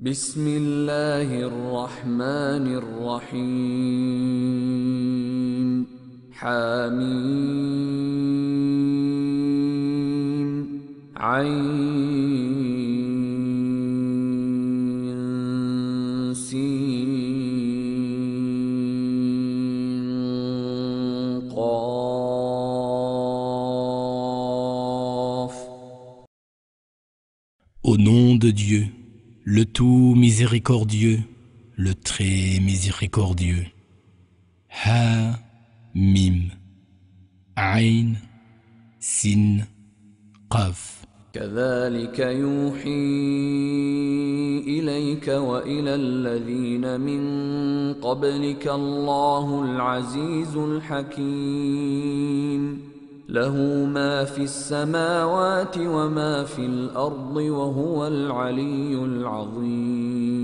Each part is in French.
بسم الله الرحمن الرحيم حميم عين سين قاف. Au nom de Dieu, le tout miséricordieux, le très miséricordieux. Ha, Mim, Ain, Sin, Qaf. كذلك يوحي إليك وإلى الذين من قبلك الله العزيز الحكيم له ما في السماوات وما في الأرض وهو العلي العظيم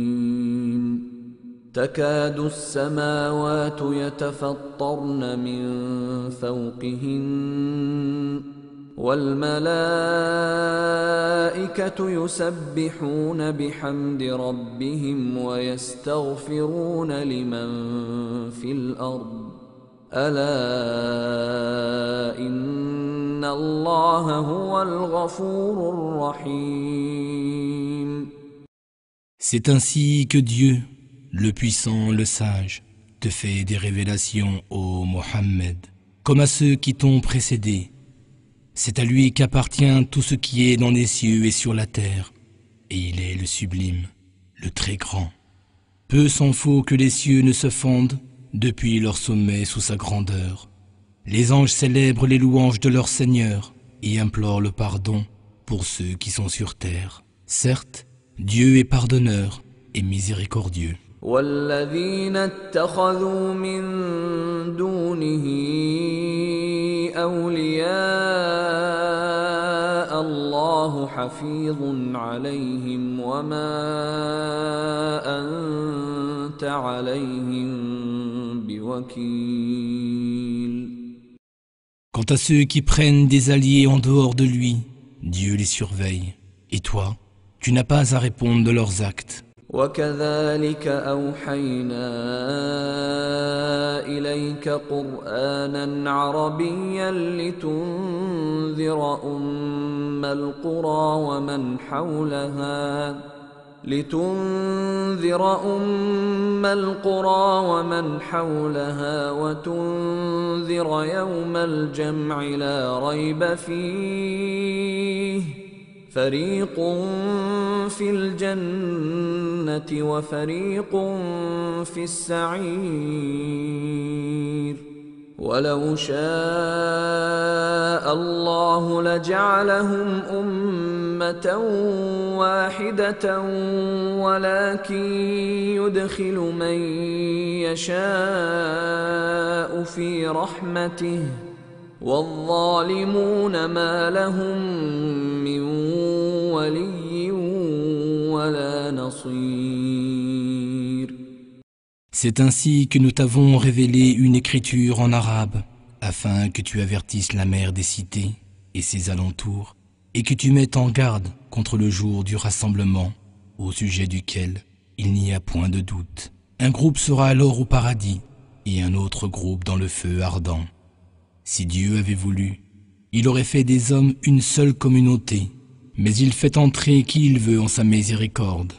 تكاد السماوات يتفطرن من فوقهن والملائكة يسبحون بحمد ربهم ويستغفرون لمن في الأرض ألا إن الله هو الغفور الرحيم. C'est ainsi que Dieu, le puissant, le sage, te fait des révélations, ô Mohammed, comme à ceux qui t'ont précédé. C'est à lui qu'appartient tout ce qui est dans les cieux et sur la terre, et il est le sublime, le très grand. Peu s'en faut que les cieux ne se fondent depuis leur sommet sous sa grandeur. Les anges célèbrent les louanges de leur Seigneur et implorent le pardon pour ceux qui sont sur terre. Certes, Dieu est pardonneur et miséricordieux. والذين اتخذوا من دونه أولياء الله حفيظ عليهم وما أنت عليهم بوكيل. Quant à ceux qui prennent des alliés en dehors de lui, Dieu les surveille. Et toi, tu n'as pas à répondre de leurs actes. وكذلك أوحينا إليك قرآنا عربيا لتنذر أم القرى ومن حولها وتنذر يوم الجمع لا ريب فيه فريق في الجنة وفريق في السعير ولو شاء الله لجعلهم أمة واحدة ولكن يدخل من يشاء في رحمته والظالمون ما لهم من ولي ولا نصير. C'est ainsi que nous t'avons révélé une écriture en arabe, afin que tu avertisses la mer des cités et ses alentours, et que tu mettes en garde contre le jour du rassemblement, au sujet duquel il n'y a point de doute. Un groupe sera alors au paradis, et un autre groupe dans le feu ardent. Si Dieu avait voulu, il aurait fait des hommes une seule communauté, mais il fait entrer qui il veut en sa miséricorde,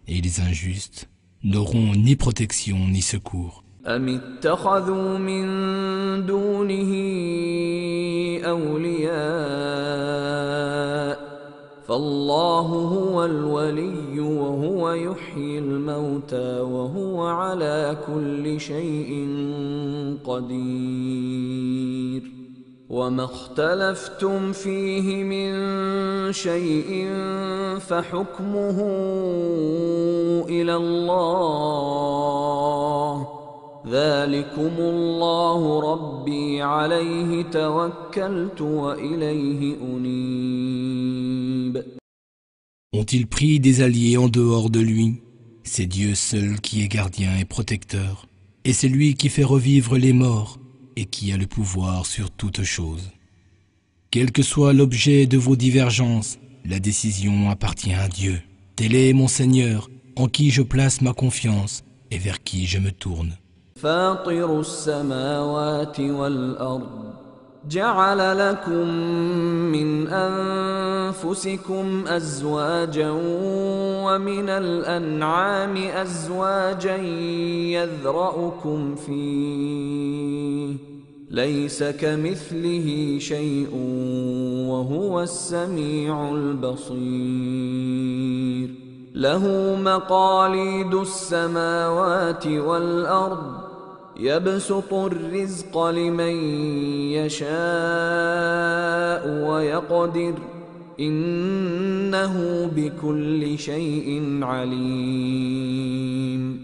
et les injustes n'auront ni protection ni secours. أم اتخذوا من دونه أولياء فالله هو الولي وهو يحيي الموتى وهو على كل شيء قدير وما اختلفتم فيه من شيء فحكمه إلى الله ذلكم الله ربي عليه توكلت وإليه أنيب. Ont-ils pris des alliés en dehors de lui? C'est Dieu seul qui est gardien et protecteur, et c'est lui qui fait revivre les morts et qui a le pouvoir sur toute chose. Quel que soit l'objet de vos divergences, la décision appartient à Dieu. Tel est mon Seigneur, en qui je place ma confiance et vers qui je me tourne. فاطر السماوات والأرض جعل لكم من أنفسكم أزواجا ومن الأنعام أزواجا يذرأكم فيه ليس كمثله شيء وهو السميع البصير له مقاليد السماوات والأرض يبسط الرزق لمن يشاء ويقدر إنه بكل شيء عليم.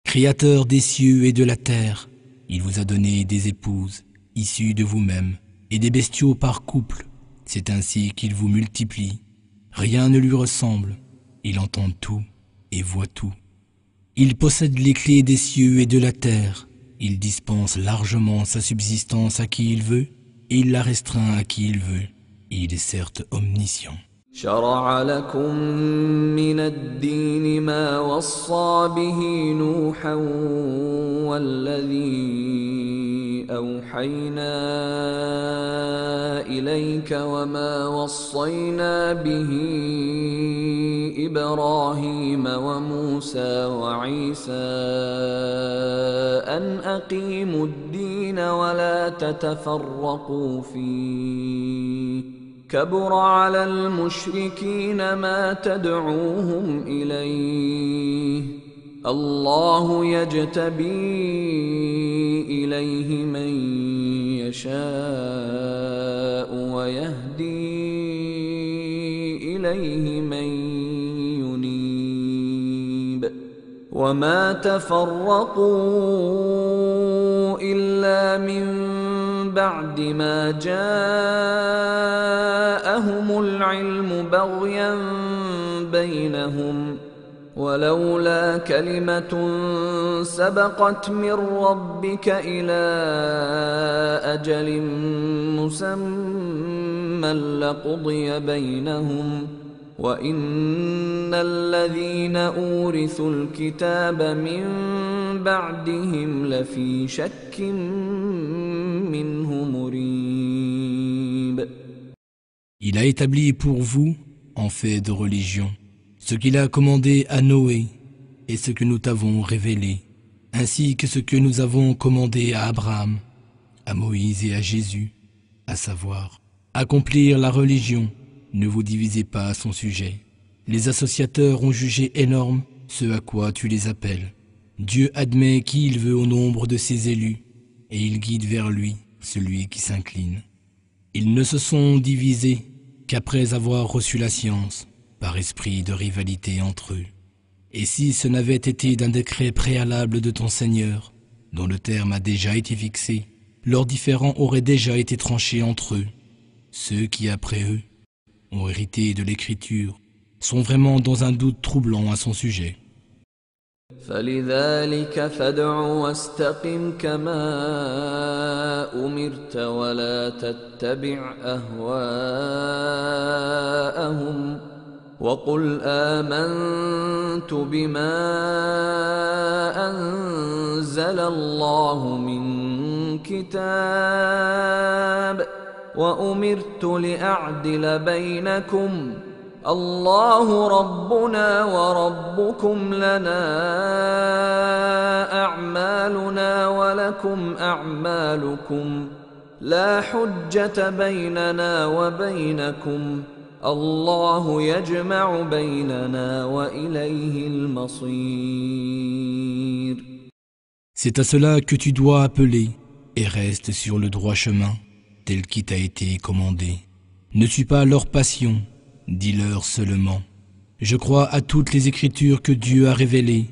Créateur des cieux et de la terre, il vous a donné des épouses issues de vous-même et des bestiaux par couple. C'est ainsi qu'il vous multiplie. Rien ne lui ressemble. Il entend tout et voit tout. Il possède les clés des cieux et de la terre. Il dispense largement sa subsistance à qui il veut et il la restreint à qui il veut. Il est certes omniscient. شرع لكم من الدين ما وصى به نوحا والذي أوحينا إليك وما وصينا به إبراهيم وموسى وعيسى أن أقيموا الدين ولا تتفرقوا فيه كبر على المشركين ما تدعوهم إليه الله يجتبي إليه من يشاء ويهدي إليه من ينيب وما تفرقوا إلا من بعد ما جاءهم العلم بغيا بينهم ولولا كلمة سبقت من ربك إلى أجل مسمى لقضي بينهم وإن الذين أورثوا الكتاب من بعدهم لفي شك منه مريب. Il a établi pour vous, en fait de religion, ce qu'il a commandé à Noé et ce que nous t'avons révélé, ainsi que ce que nous avons commandé à Abraham, à Moïse et à Jésus, à savoir, accomplir la religion. Ne vous divisez pas à son sujet. Les associateurs ont jugé énorme ce à quoi tu les appelles. Dieu admet qui il veut au nombre de ses élus, et il guide vers lui celui qui s'incline. Ils ne se sont divisés qu'après avoir reçu la science, par esprit de rivalité entre eux. Et si ce n'avait été d'un décret préalable de ton Seigneur, dont le terme a déjà été fixé, leurs différends auraient déjà été tranchés entre eux. Ceux qui, après eux, ont hérité de l'écriture, sont vraiment dans un doute troublant à son sujet. فلذلك فادع واستقم كما أمرت ولا تتبع أهواءهم وقل آمنت بما أنزل الله من كتاب وأمرت لأعدل بينكم الله ربنا وربكم لنا أعمالنا ولكم أعمالكم لا حجة بيننا وبينكم الله يجمع بيننا وإليه المصير. C'est à cela que tu dois appeler et reste sur le droit chemin tel qui t'a été commandé. Ne suis pas leur passion. Dis-leur seulement, je crois à toutes les écritures que Dieu a révélées,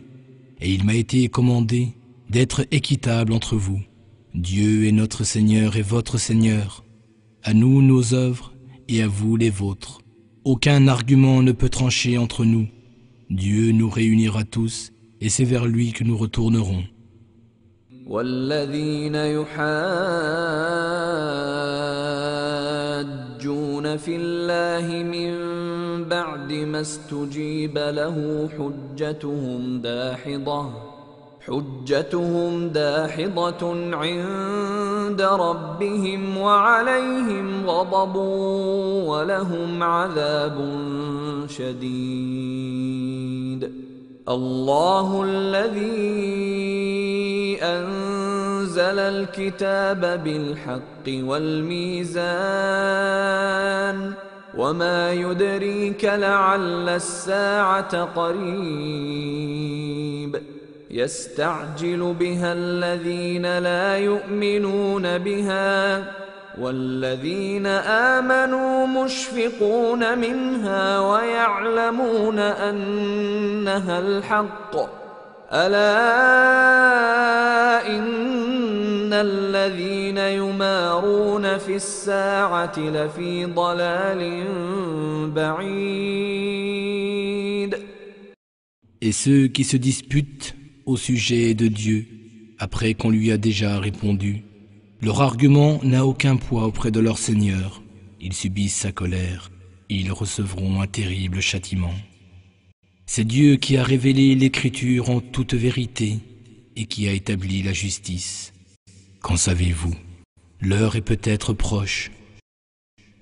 et il m'a été commandé d'être équitable entre vous. Dieu est notre Seigneur et votre Seigneur, à nous nos œuvres et à vous les vôtres. Aucun argument ne peut trancher entre nous. Dieu nous réunira tous, et c'est vers lui que nous retournerons. والذين يحاجون في الله من بعد ما استجيب له حجتهم داحضة عند ربهم وعليهم غضب ولهم عذاب شديد الله الذي أنزل الكتاب بالحق والميزان وما يدريك لعل الساعة قريب يستعجل بها الذين لا يؤمنون بها والذين آمنوا مشفقون منها ويعلمون أنها الحق ألا إن الذين يمارون في الساعة لفي ضلال بعيد. Et ceux qui se disputent au sujet de Dieu, après qu'on lui a déjà répondu, leur argument n'a aucun poids auprès de leur Seigneur. Ils subissent sa colère, ils recevront un terrible châtiment. C'est Dieu qui a révélé l'Écriture en toute vérité et qui a établi la justice. Qu'en savez-vous? L'heure est peut-être proche.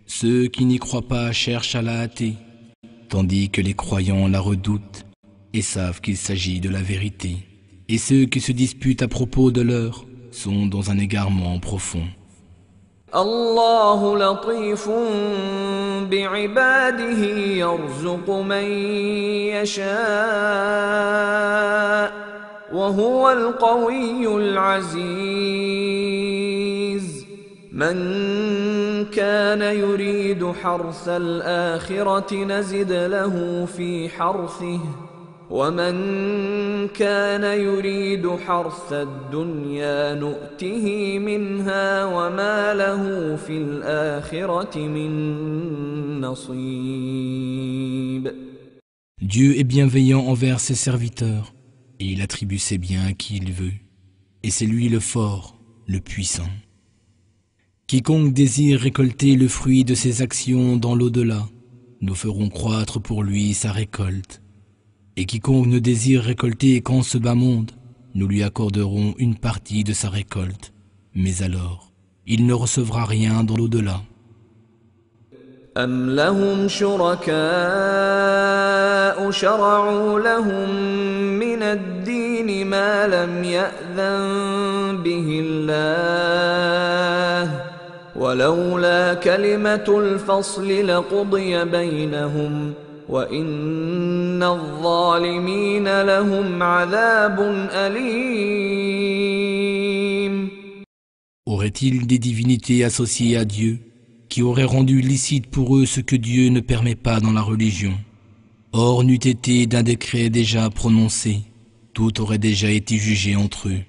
Ceux qui n'y croient pas cherchent à la hâter, tandis que les croyants la redoutent et savent qu'il s'agit de la vérité. Et ceux qui se disputent à propos de l'heure sont dans un égarement profond. الله لطيف بعباده يرزق من يشاء وهو القوي العزيز من كان يريد حرث الآخرة نزد له في حرثه ومن كان يريد حرث الدنيا نؤته منها وما له في الآخرة من نصيب. Dieu est bienveillant envers ses serviteurs et il attribue ses biens à qui il veut. Et c'est lui le fort, le puissant. Quiconque désire récolter le fruit de ses actions dans l'au-delà, nous ferons croître pour lui sa récolte. Et quiconque ne désire récolter qu'en ce bas monde, nous lui accorderons une partie de sa récolte. Mais alors, il ne recevra rien dans l'au-delà. أم لهم شركاء شرعوا لهم من الدين ما لم يأذن به الله ولولا كلمة الفصل لقضي بينهم وإن الظالمين لهم عذاب أليم. Aurait-il des divinités associées à Dieu qui auraient rendu licite pour eux ce que Dieu ne permet pas dans la religion? Or, n'eût été d'un décret déjà prononcé, tout aurait déjà été jugé entre eux.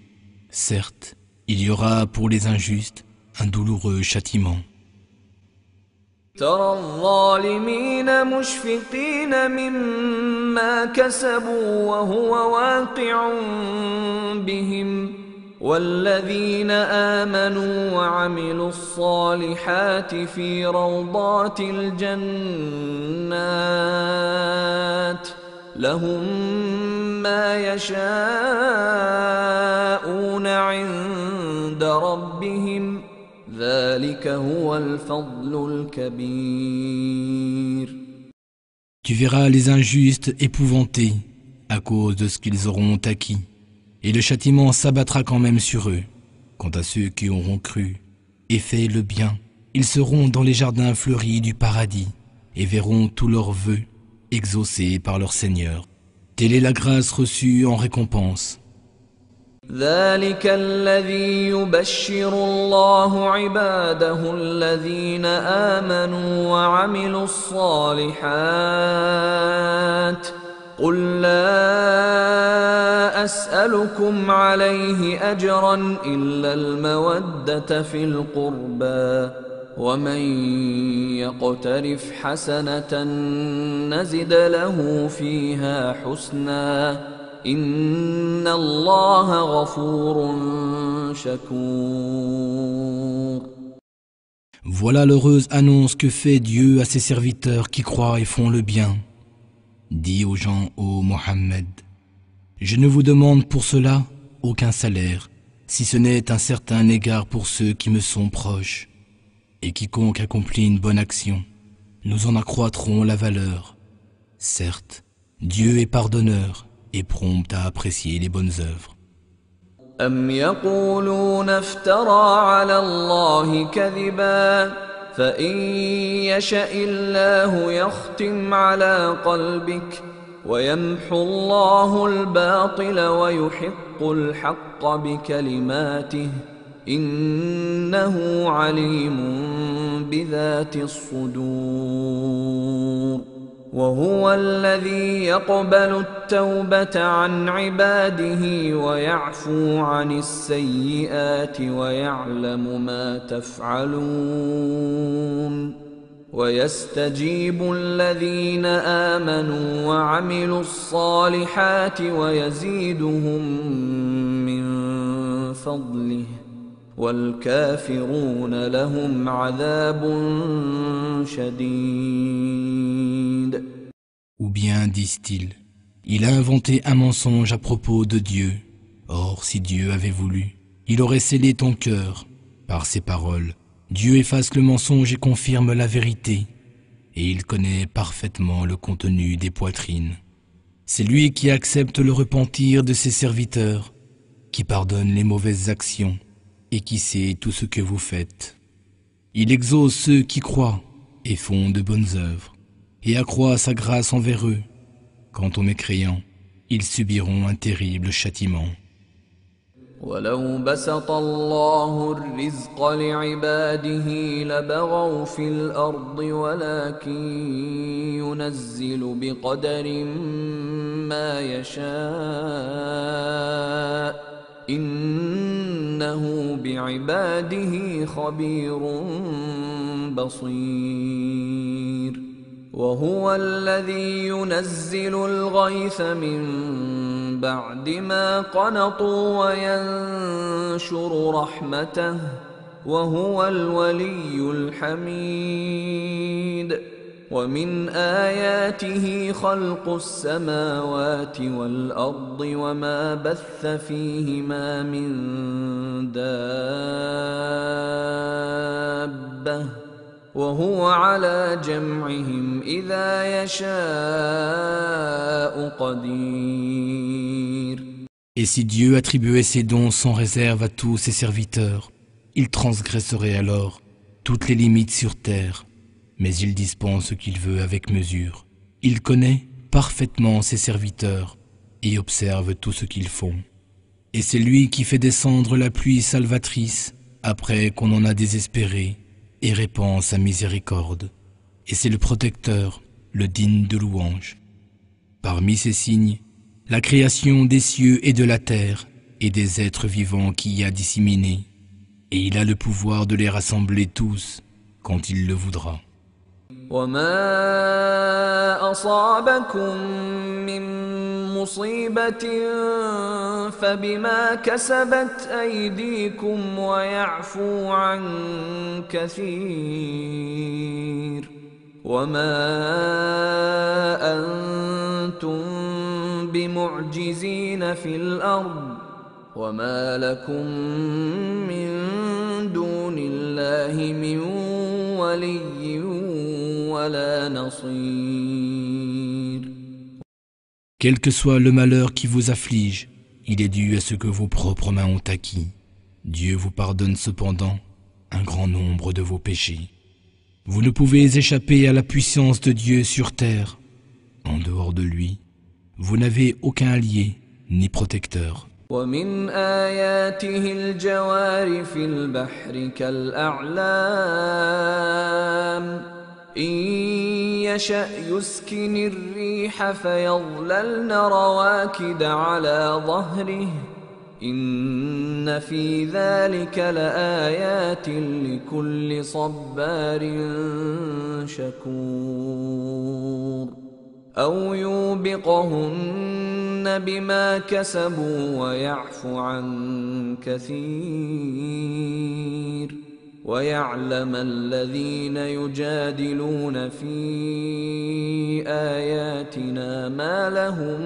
Certes, il y aura pour les injustes un douloureux châtiment. ترى الظالمين مشفقين مما كسبوا وهو واقع بهم والذين آمنوا وعملوا الصالحات في روضات الجنات لهم ما يشاءون عند ربهم ذلك هو الفضل الكبير. Tu verras les injustes épouvantés à cause de ce qu'ils auront acquis, et le châtiment s'abattra quand même sur eux. Quant à ceux qui auront cru et fait le bien, ils seront dans les jardins fleuris du paradis et verront tous leurs vœux exaucés par leur Seigneur. Telle est la grâce reçue en récompense. ذلك الذي يبشر الله عباده الذين آمنوا وعملوا الصالحات قل لا أسألكم عليه أجرا إلا المودة في القربى ومن يقترف حسنة نزد له فيها حسنا إن الله غفور شكور. Voilà l'heureuse annonce que fait Dieu à ses serviteurs qui croient et font le bien. Dis aux gens, ô Mohammed, je ne vous demande pour cela aucun salaire, si ce n'est un certain égard pour ceux qui me sont proches. Et quiconque accomplit une bonne action, nous en accroîtrons la valeur. Certes, Dieu est pardonneur et prompt à apprécier les bonnes œuvres. أم يقولون افترى على الله كذبا فإن يشأ الله يختم على قلبك ويمحو الله الباطل ويحق الحق بكلماته إنه عليم بذات الصدور وهو الذي يقبل التوبة عن عباده ويعفو عن السيئات ويعلم ما تفعلون ويستجيب الذين آمنوا وعملوا الصالحات ويزيدهم من فضله والكافرون لهم عذاب شديد. Ou bien, disent-ils, il a inventé un mensonge à propos de Dieu. Or, si Dieu avait voulu, il aurait scellé ton cœur. Par ses paroles, Dieu efface le mensonge et confirme la vérité. Et il connaît parfaitement le contenu des poitrines. C'est lui qui accepte le repentir de ses serviteurs, qui pardonne les mauvaises actions et qui sait tout ce que vous faites. Il exauce ceux qui croient et font de bonnes œuvres, et accroît sa grâce envers eux. Quant aux mécréants, ils subiront un terrible châtiment. ولو بسط الله الرزق لعباده لبغوا في الأرض ولكن ينزل بقدر ما يشاء إنه بعباده خبير بصير وهو الذي ينزل الغيث من بعد ما قنطوا وينشر رحمته وهو الولي الحميد ومن آياته خلق السماوات والأرض وما بث فيهما من دابة وهو على جمعهم إذا يشاء قدير. Et si Dieu attribuait ses dons sans réserve à tous ses serviteurs, il transgresserait alors toutes les limites sur terre, mais il dispense ce qu'il veut avec mesure. Il connaît parfaitement ses serviteurs et observe tout ce qu'ils font. Et c'est lui qui fait descendre la pluie salvatrice après qu'on en a désespéré et répand sa miséricorde. Et c'est le protecteur, le digne de louange. Parmi ces signes, la création des cieux et de la terre et des êtres vivants qui y a disséminé. Et il a le pouvoir de les rassembler tous quand il le voudra. وما أصابكم من مصيبة فبما كسبت أيديكم ويعفو عن كثير وما أنتم بمعجزين في الأرض وما لكم من دون الله من ولي ولا نصير. Quel que soit le malheur qui vous afflige, il est dû à ce que vos propres mains ont acquis. Dieu vous pardonne cependant un grand nombre de vos péchés. Vous ne pouvez échapper à la puissance de Dieu sur terre. En dehors de lui, vous n'avez aucun allié ni protecteur. ومن آياته الجوار في البحر كالأعلام إن يشأ يسكن الريح فيظللن رواكد على ظهره إن في ذلك لآيات لكل صبار شكور أو يوبقهن بما كسبوا ويعفو عن كثير ويعلم الذين يجادلون في آياتنا ما لهم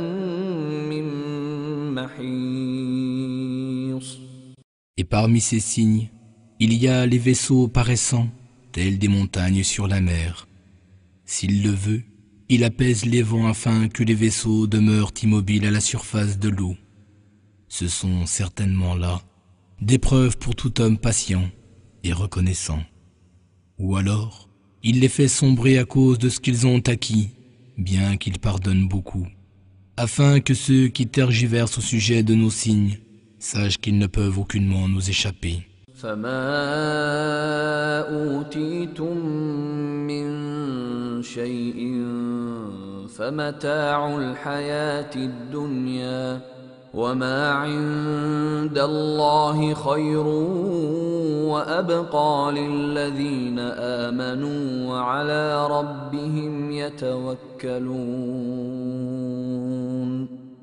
من محيص. Et parmi ces signes, il y a les vaisseaux paraissants, tels des montagnes sur la mer. S'il le veut, il apaise les vents afin que les vaisseaux demeurent immobiles à la surface de l'eau. Ce sont certainement là des preuves pour tout homme patient et reconnaissant. Ou alors, il les fait sombrer à cause de ce qu'ils ont acquis, bien qu'il pardonne beaucoup, afin que ceux qui tergiversent au sujet de nos signes sachent qu'ils ne peuvent aucunement nous échapper. فما أوتيتم من شيء فمتاع الحياة الدنيا وما عند الله خير وأبقى للذين آمنوا وعلى ربهم يتوكلون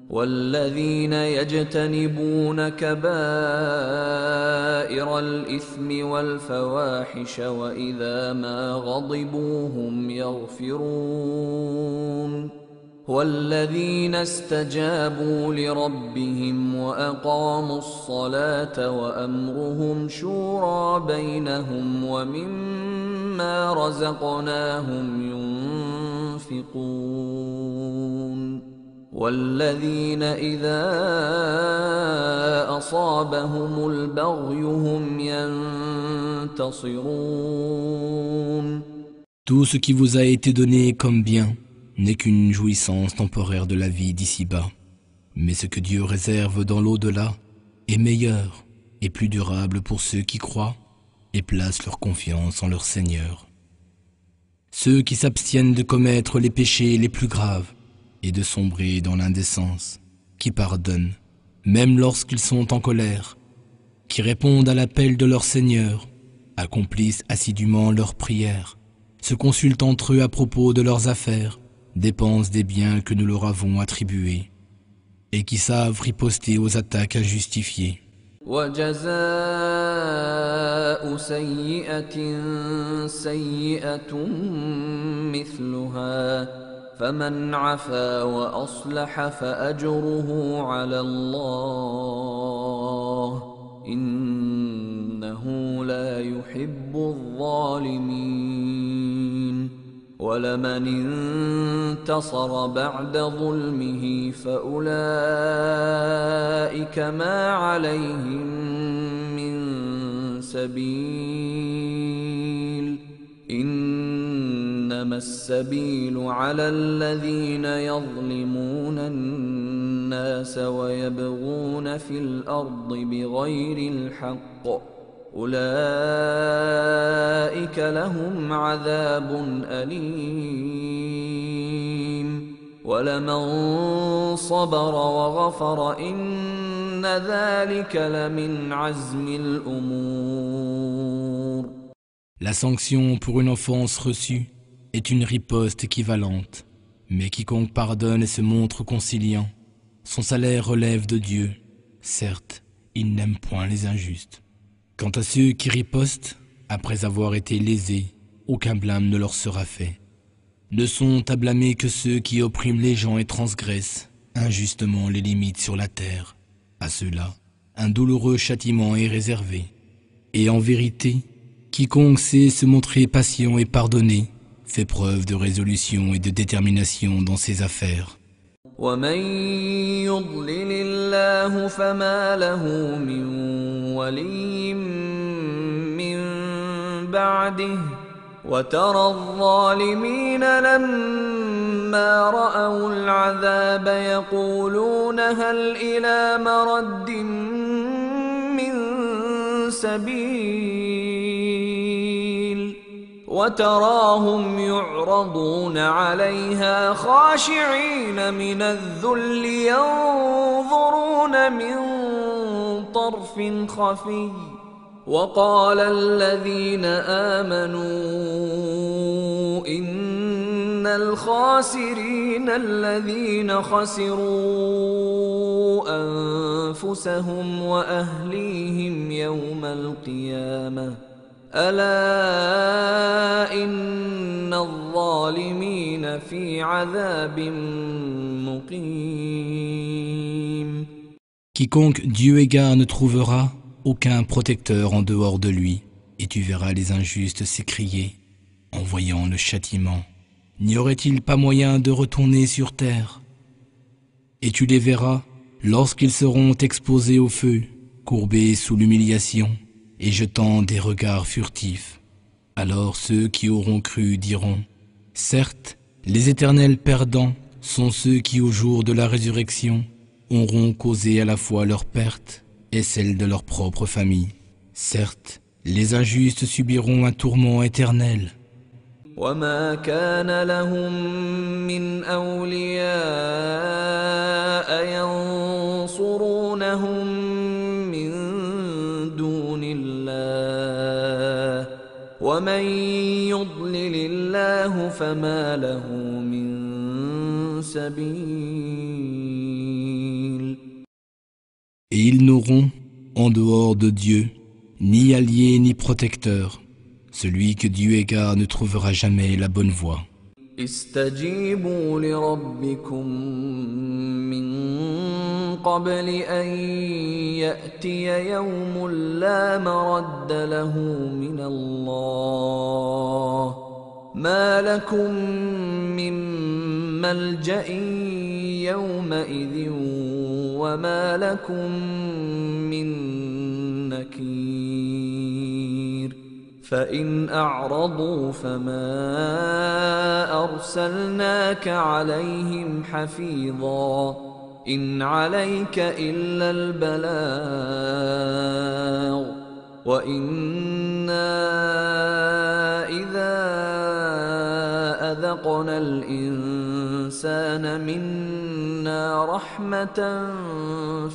والذين يجتنبون كبائر الإثم والفواحش وإذا ما غضبوا هم يغفرون والذين استجابوا لربهم وأقاموا الصلاة وأمرهم شورى بينهم ومما رزقناهم ينفقون والذين إذا أصابهم البغي هم ينتصرون. Tout ce qui vous a été donné comme bien n'est qu'une jouissance temporaire de la vie d'ici-bas. Mais ce que Dieu réserve dans l'au-delà est meilleur et plus durable pour ceux qui croient et placent leur confiance en leur Seigneur. Ceux qui s'abstiennent de commettre les péchés les plus graves et de sombrer dans l'indécence, qui pardonnent, même lorsqu'ils sont en colère, qui répondent à l'appel de leur Seigneur, accomplissent assidûment leurs prières, se consultent entre eux à propos de leurs affaires, dépensent des biens que nous leur avons attribués, et qui savent riposter aux attaques injustifiées. وجزاء سيئة سيئة مثلها فمن عفا وأصلح فأجره على الله إنه لا يحب الظالمين ولمن انتصر بعد ظلمه فأولئك ما عليهم من سبيل إنما السبيل على الذين يظلمون الناس ويبغون في الأرض بغير الحق أولئك لهم عذاب أليم ولمن صبر وغفر إن ذلك لمن عزم الأمور. La sanction pour une offense reçue est une riposte équivalente, mais quiconque pardonne et se montre conciliant, son salaire relève de Dieu. Certes, il n'aime point les injustes. Quant à ceux qui ripostent, après avoir été lésés, aucun blâme ne leur sera fait. Ne sont à blâmer que ceux qui oppriment les gens et transgressent injustement les limites sur la terre. À ceux-là, un douloureux châtiment est réservé. Et en vérité, quiconque sait se montrer patient et pardonner fait preuve de résolution et de détermination dans ses affaires. ومن يضلل الله فما له من ولي من بعده وترى الظالمين لما رأوا العذاب يقولون هل إلى مرد من سبيل وتراهم يعرضون عليها خاشعين من الذل ينظرون من طرف خفي وقال الذين آمنوا إن الخاسرين الذين خسروا أنفسهم وأهليهم يوم القيامة ألا إن الظالمين في عذاب مقيم. Quiconque Dieu égare ne trouvera aucun protecteur en dehors de lui, et tu verras les injustes s'écrier en voyant le châtiment. N'y aurait-il pas moyen de retourner sur terre? Et tu les verras lorsqu'ils seront exposés au feu, courbés sous l'humiliation et jetant des regards furtifs. Alors ceux qui auront cru diront: certes, les éternels perdants sont ceux qui au jour de la résurrection auront causé à la fois leur perte et celle de leur propre famille. Certes, les injustes subiront un tourment éternel. وما كان لهم من أولياء ينصرونهم من دون الله ومن يضلل الله فما له من سبيل. Et ils n'auront, en dehors de Dieu, ni alliés ni protecteurs. Celui que Dieu égare ne trouvera jamais la bonne voie. استجيبوا لربكم من قبل أن يأتي يوم لا مرد له من الله ما لكم من ملجأ يومئذ وما لكم من نكير. فإن أعرضوا فما أرسلناك عليهم حفيظا إن عليك إلا البلاغ وإنا إذا أذقنا الإنسان منا رحمة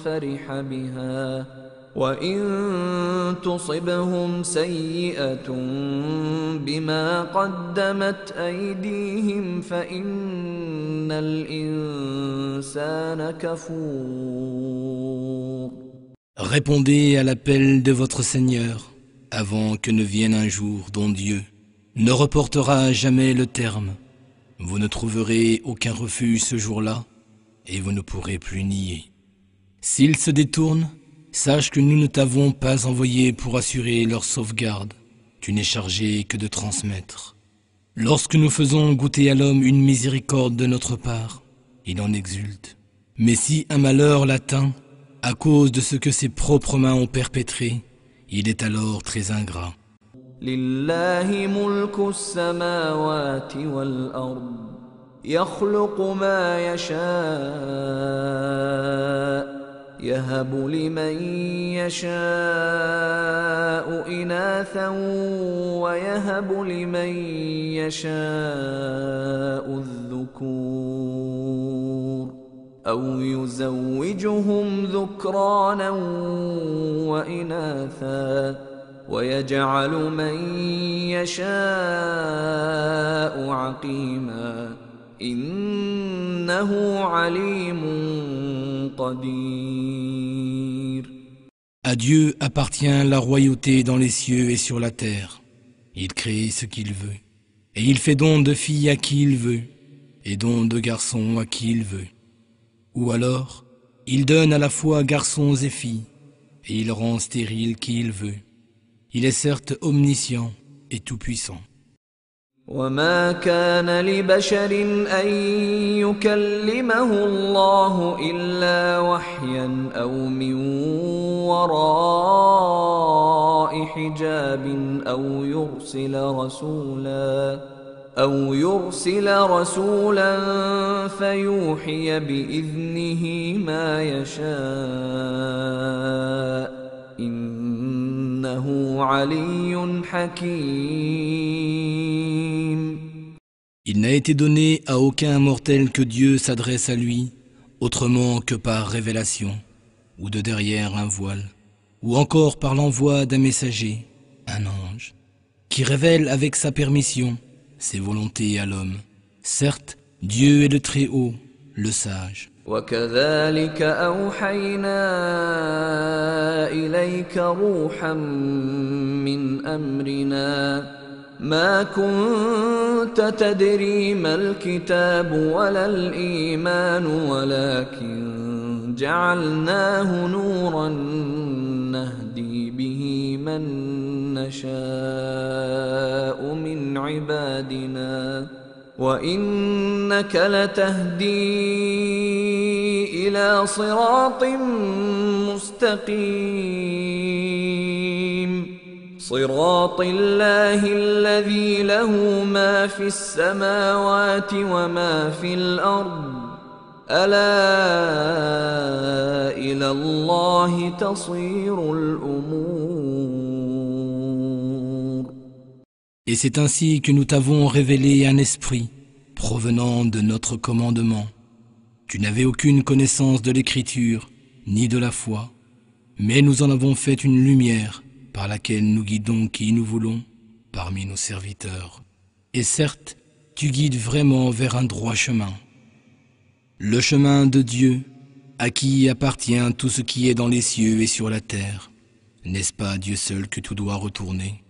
فرح بها وإن تصبهم سيئة بما قدمت أيديهم فإن الإنسان كفور. Répondez à l'appel de votre Seigneur avant que ne vienne un jour dont Dieu ne reportera jamais le terme. Vous ne trouverez aucun refuge ce jour-là et vous ne pourrez plus nier. S'ils se détournent, sache que nous ne t'avons pas envoyé pour assurer leur sauvegarde. Tu n'es chargé que de transmettre. Lorsque nous faisons goûter à l'homme une miséricorde de notre part, il en exulte. Mais si un malheur l'atteint, à cause de ce que ses propres mains ont perpétré, il est alors très ingrat. لله ملك السماوات والأرض يخلق ما يشاء يهب لمن يشاء إناثا ويهب لمن يشاء الذكور أو يزوجهم ذكرانا وإناثا ويجعل من يشاء عقيما إنه عليم قدير. À Dieu appartient la royauté dans les cieux et sur la terre. Il crée ce qu'il veut. Et il fait don de filles à qui il veut, et don de garçons à qui il veut. Ou alors, il donne à la fois garçons et filles, et il rend stérile qui il veut. Il est certes omniscient et tout-puissant. وما كان لبشر أن يكلمه الله إلا وحيا أو من وراء حجاب أو يرسل رسولا فيوحي بإذنه ما يشاء إنه علي حكيم. Il n'a été donné à aucun mortel que Dieu s'adresse à lui, autrement que par révélation, ou de derrière un voile, ou encore par l'envoi d'un messager, un ange, qui révèle avec sa permission ses volontés à l'homme. Certes, Dieu est le Très-Haut, le Sage. وكذلك أوحينا إليك روحا من أمرنا ما كنت تدري ما الكتاب ولا الإيمان ولكن جعلناه نورا نهدي به من نشاء من عبادنا وإنك لتهدي إلى صراط مستقيم صراط الله الذي له ما في السماوات وما في الأرض ألا إلى الله تصير الأمور. Et c'est ainsi que nous t'avons révélé un esprit provenant de notre commandement. Tu n'avais aucune connaissance de l'écriture ni de la foi, mais nous en avons fait une lumière par laquelle nous guidons qui nous voulons parmi nos serviteurs. Et certes, tu guides vraiment vers un droit chemin. Le chemin de Dieu, à qui appartient tout ce qui est dans les cieux et sur la terre. N'est-ce pas à Dieu seul que tout doit retourner ?